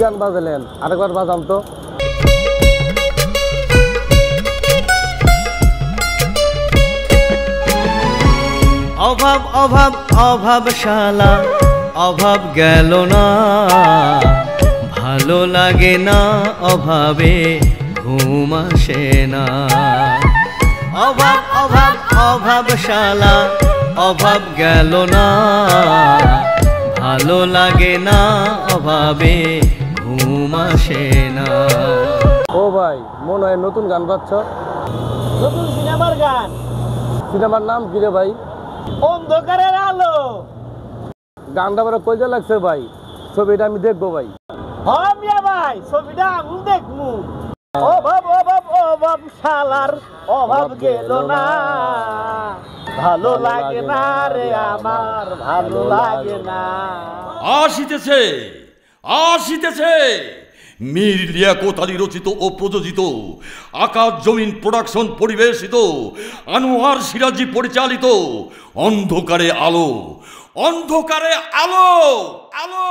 গান বাজালেন, আরেকবার বাজাম তো। অভাব অভাব অভাব শালা, অভাব গেল না, ভালো লাগে না অভাবে ঘুম আসে না। অভাব অভাব অভাব শালা, অভাব গেল না, ভালো লাগে না অভাবে ঘুম আসে না। ও ভাই, মনে হয় নতুন গান বাজছ। নতুন সিনেমার গান। সিনেমার নাম কি রে ভাই? অন্ধকারের আলো। গানটা বড় কইজা লাগছে ভাই, ছবিটা আমি দেখবো ভাই। হ্যাঁ মিয়া ভাই, ছবিটা আমি দেখমু। অভাব অভাব অভাব শালার, অভাব গেল না, ভালো লাগে না রে আমার, ভালো লাগে না। আসিতেছে আসিতেছে মীর লিয়াকত আলী রচিত ও প্রযোজিত, আকাশ জমিন প্রোডাকশন পরিবেশিত, আনোয়ার সিরাজি পরিচালিত অন্ধকারে আলো, অন্ধকারে আলো, আলো।